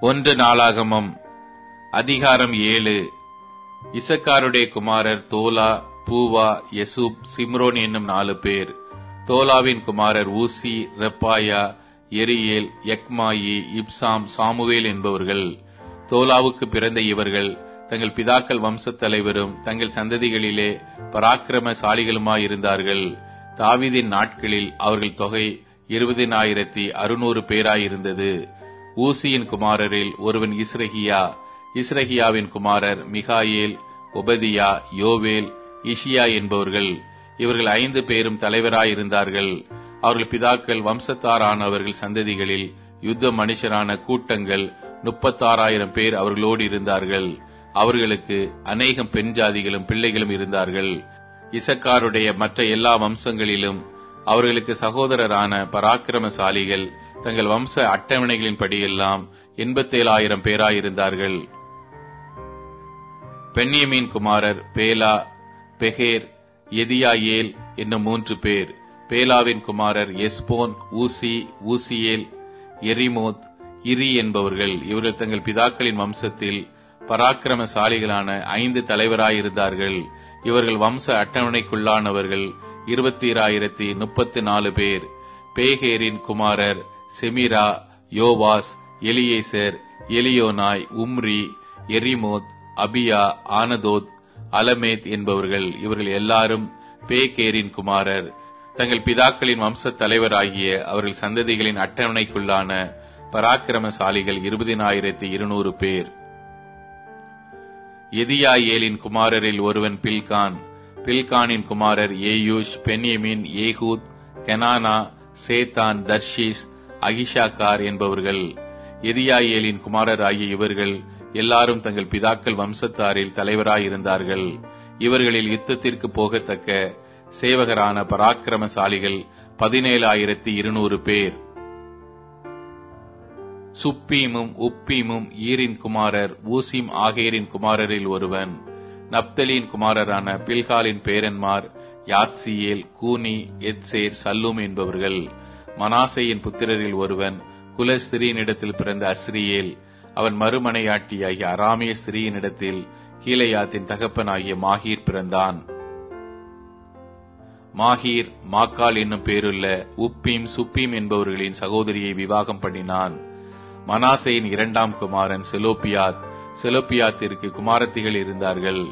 ஒன்று நாளாகமம் அதிகாரம் 7. இசக்காருடைய குமாரர் தோலா, பூவா, யசூப், சிம்ரோன் என்னும் 4 பேர். தோலாவின் குமாரர் ஊசி, ரெப்பாயா, எரியேல், யக்மாயி, இப்சாம், சாமுவேல் என்பவர்கள். தோலாவுக்கு பிறந்த இவர்கள் தங்கள் பிதாக்கள் வம்சத் தலைவரும் தங்கள் சந்ததிகளிலே பராக்கிரமசாலிகளுமாயிருந்தார்கள். தாவீதின் நாட்களில் அவர்கள் தொகை 20,600 பேராயிருந்தது. ஊசியின் குமாரரில் ஒருவன் இஸ்ரகியா. இஸ்ரகியாவின் குமாரர் மிகாயேல், ஒபதியா, யோவேல், இஷியா என்பவர்கள். இவர்கள் 5 பேரும் தலைவராயிருந்தார்கள். அவர்கள் பிதாக்கள் வம்சத்தாரானவர்கள் சந்ததிகளில் யுத்த மனுஷரான கூட்டங்கள் 36,000 பேர் அவர்களோடு இருந்தார்கள். அவர்களுக்கு அநேகம் பெண் ஜாதிகளும் பிள்ளைகளும் இருந்தார்கள். இசக்காருடைய மற்ற எல்லா வம்சங்களிலும் அவர்களுக்கு சகோதரரான பராக்கிரமசாலிகள் தங்கள் வம்ச அட்டவணைகளின்படியெல்லாம் 87,000 பேராயிருந்தார்கள். பென்யமீன் குமாரர் பேலா, பெகேர், எதியாயேல் என்னும் 3 பேர். பேலாவின் குமாரர் எஸ்போன், ஊசி, ஊசியேல், எரிமோத், இரி என்பவர்கள். இவர்கள் தங்கள் பிதாக்களின் வம்சத்தில் பராக்கிரமசாலிகளான 5 தலைவராயிருந்தார்கள். இவர்கள் வம்ச அட்டவணைக்குள்ளானவர்கள் 20,034 பேர். பேகேரின் குமாரர் செமிரா, யோவாஸ், எலியேசர், எலியோனாய், உம்ரி, எரிமோத், அபியா, ஆனதோத், அலமேத் என்பவர்கள். இவர்கள் எல்லாரும் பேகேரின் குமாரர். தங்கள் பிதாக்களின் வம்ச தலைவராகிய அவர்கள் சந்ததிகளின் அட்டவணைக்குள்ளான பராக்கிரமசாலிகள் 20,200 பேர். எதியாயேலின் குமாரரில் ஒருவன் பில்கான். பில்கானின் குமாரர் ஏயூஷ், பென்யமீன், ஏகூத், கெனானா, சேத்தான், தர்ஷீஸ், அகிஷாக்கார் என்பவர்கள். எதியாயேலின் குமாரர் ஆகிய இவர்கள் எல்லாரும் தங்கள் பிதாக்கள் வம்சத்தாரில் தலைவராயிருந்தார்கள். இவர்களில் யுத்தத்திற்கு போகத்தக்க சேவகரான பராக்கிரமசாலிகள் 17,200 பேர். சுப்பீமும் உப்பீமும் ஈரின் குமாரர். ஊசிம் ஆகேரின் குமாரரில் ஒருவன். நப்தலியின் குமாரரான பில்காலின் பேரன்மார் யாத்சியேல், கூனி, எத்சேர், சல்லூம் என்பவர்கள். மனாசேயின் புத்திரரில் ஒருவன் குலஸ்திரீனிடத்தில் பிறந்த அஸ்ரியேல். அவன் மறுமனையாட்டியாகிய அராமிய ஸ்திரீயினிடத்தில் கீலேயாத்தின் தகப்பனாகிய மாகீர் பிறந்தான். மாகீர் மாக்கால் என்னும் பேருள்ள உப்பீம், சுப்பீம் என்பவர்களின் சகோதரியை விவாகம் பண்ணினான். மனாசேயின் 2ஆம் குமாரன் செலோப்பியாத். செலோப்பியாத்திற்கு குமாரத்திகள் இருந்தார்கள்.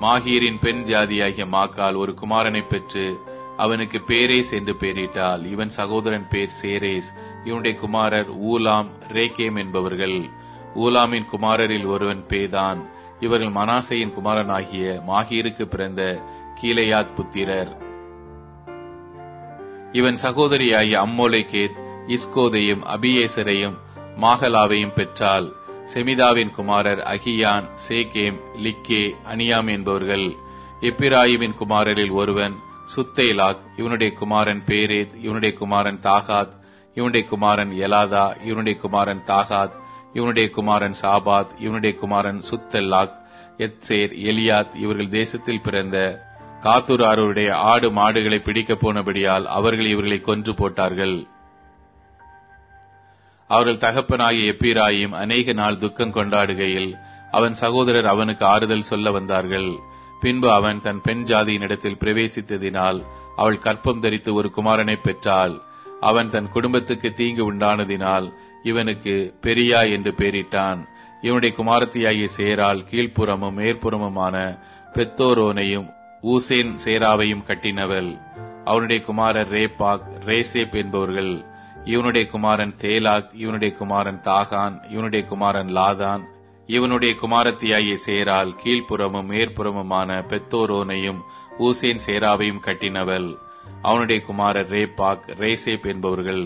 மாகீரின் பெண் ஜாதியாகிய மாக்கால் ஒரு குமாரனை பெற்று அவனுக்கு பேரேஸ் என்று பெயரிட்டாள். இவன் சகோதரன் பேர் சேரேஸ். இவனுடைய குமாரர் ஊலாம், ரேகேம் என்பவர்கள். ஊலாமின் குமாரரில் ஒருவன் பேதான். இவர்கள் மனாசேயின் குமாரனாகிய மாகீருக்கு பிறந்த கீலேயாத் புத்திரர். இவன் சகோதரியாகிய அம்மோலேகேத் இஸ்கோதையும் அபியேசரையும் மாகலாவையும் பெற்றாள். செமிதாவின் குமாரர் அகியான், சேகேம், லிக்கே, அனியாம் என்பவர்கள். எப்பிராயிமின் குமாரரில் ஒருவன் சுத்தேலாக். இவனுடைய குமாரன் பேரேத். இவனுடைய குமாரன் தாகாத். இவனுடைய குமாரன் எலாதா. இவனுடைய குமாரன் தாகாத். இவனுடைய குமாரன் சாபாத். இவனுடைய குமாரன் சுத்தெல்லாக், எத்சேர், எலியாத். இவர்கள் தேசத்தில் பிறந்த காத்துராருடைய ஆடு மாடுகளை பிடிக்கப் போனபடியால் அவர்கள் இவர்களை கொன்று போட்டார்கள். அவர்கள் தகப்பனாகிய எப்பிராயிம் அநேக நாள் துக்கம் கொண்டாடுகையில் அவன் சகோதரர் அவனுக்கு ஆறுதல் சொல்ல வந்தார்கள். பின்பு அவன் தன் பெண் ஜாதியினிடத்தில் பிரவேசித்ததினால் அவள் கற்பம் தரித்து ஒரு குமாரனை பெற்றாள். அவன் தன் குடும்பத்துக்கு தீங்கு உண்டானதினால் இவனுக்கு பெரியா என்று பெயரிட்டான். இவனுடைய குமாரத்தியாகிய சேரால் கீழ்ப்புறமும் மேற்புறமுமான பெத்தோரோனையும் ஊசேன் சேராவையும் கட்டினவள். அவனுடைய குமாரர் ரேபாக், ரேசேப் என்பவர்கள். இவனுடைய குமாரன் தேலாக். இவனுடைய குமாரன் தாகான். இவனுடைய குமாரன் லாதான். இவனுடைய குமாரத்தியாகிய சேரால் கீழ்ப்புறமும் மேற்புறமுமான பெத்தோரோனையும் ஊசேன் சேராவையும் கட்டினவள். அவனுடைய குமாரர் ரேபாக், ரேசேப் என்பவர்கள்.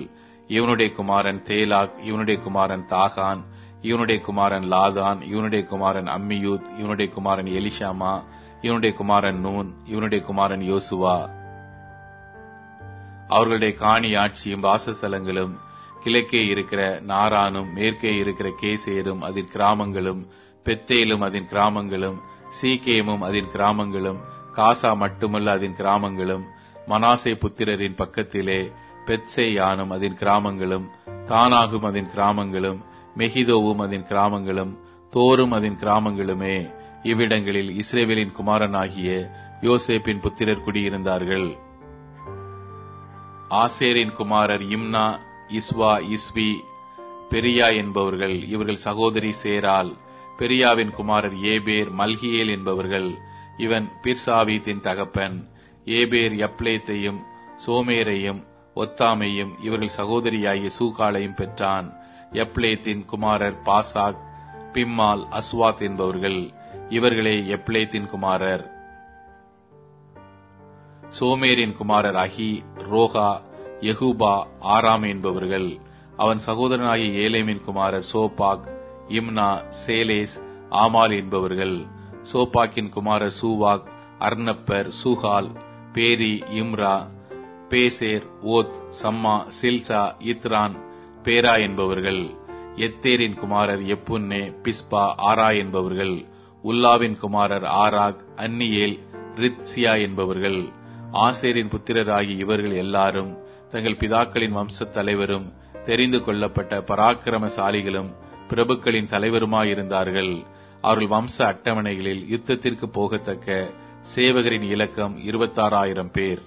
இவனுடைய குமாரன் தேலாக். இவனுடைய குமாரன் தாகான். இவனுடைய குமாரன் லாதான். இவனுடைய குமாரன் அம்மியூத். இவனுடைய குமாரன் எலிஷாமா. இவனுடைய குமாரன் நூன். இவனுடைய குமாரன் யோசுவா. அவர்களுடைய காணி ஆட்சியும் வாசஸ்தலங்களும் கிழக்கே இருக்கிற நாரானும் மேற்கே இருக்கிற கேசேரும் அதன் கிராமங்களும், பெத்தேலும் அதன் கிராமங்களும், சீகேமும் அதன் கிராமங்களும், காசா மட்டுமல்ல அதன் கிராமங்களும், மனாசே புத்திரரின் பக்கத்திலே பெத்சேயானும் அதன் கிராமங்களும், தானாகும் அதன் கிராமங்களும், மெகிதோவும் அதன் கிராமங்களும், தோரும் அதன் கிராமங்களுமே. இவ்விடங்களில் இஸ்ரவேலின் குமாரனாகிய யோசேப்பின் புத்திரர் குடியிருந்தார்கள். ஆசேரின் குமாரர் இம்னா, இஸ்வா, இஸ்வி, பெரியா என்பவர்கள். இவர்கள் சகோதரி சேரால். பெரியாவின் குமாரர் ஏபேர், மல்கியேல் என்பவர்கள். இவன் பிர்சாவீத்தின் தகப்பன். ஏபேர் யப்லேத்தையும் சோமேரையும் ஒத்தாமையும் இவர்கள் சகோதரியாகிய சூகாலையும் பெற்றான். யப்லேத்தின் குமாரர் பாசாக், பிம்மால், அஸ்வாத் என்பவர்கள். இவர்களே யப்லேத்தின் குமாரர். சோமேரின் குமாரர் அகி, ரோகா, யெகூபா, ஆராம் என்பவர்கள். அவன் சகோதரனாகிய ஏலேமின் குமாரர் சோபாக், இம்னா, சேலேஸ், ஆமால் என்பவர்கள். சோபாக்கின் குமாரர் சூவாக், அர்னப்பர், சூகால், பேரி, இம்ரா, பேசேர், ஓத், சம்மா, சில்சா, இத்ரான், பேரா என்பவர்கள். எத்தேரின் குமாரர் எப்புன்னே, பிஸ்பா, ஆரா என்பவர்கள். உல்லாவின் குமாரர் ஆராக், அன்னியேல், ரித்சியா என்பவர்கள். ஆசேரின் புத்திரராகி இவர்கள் எல்லாரும் தங்கள் பிதாக்களின் வம்சத் தலைவரும் தெரிந்து கொள்ளப்பட்ட பராக்கிரமசாலிகளும் பிரபுக்களின் தலைவருமாயிருந்தார்கள். அவர்கள் வம்ச அட்டவணைகளில் யுத்தத்திற்கு போகத்தக்க சேவகரின் இலக்கம் 26,000 பேர்.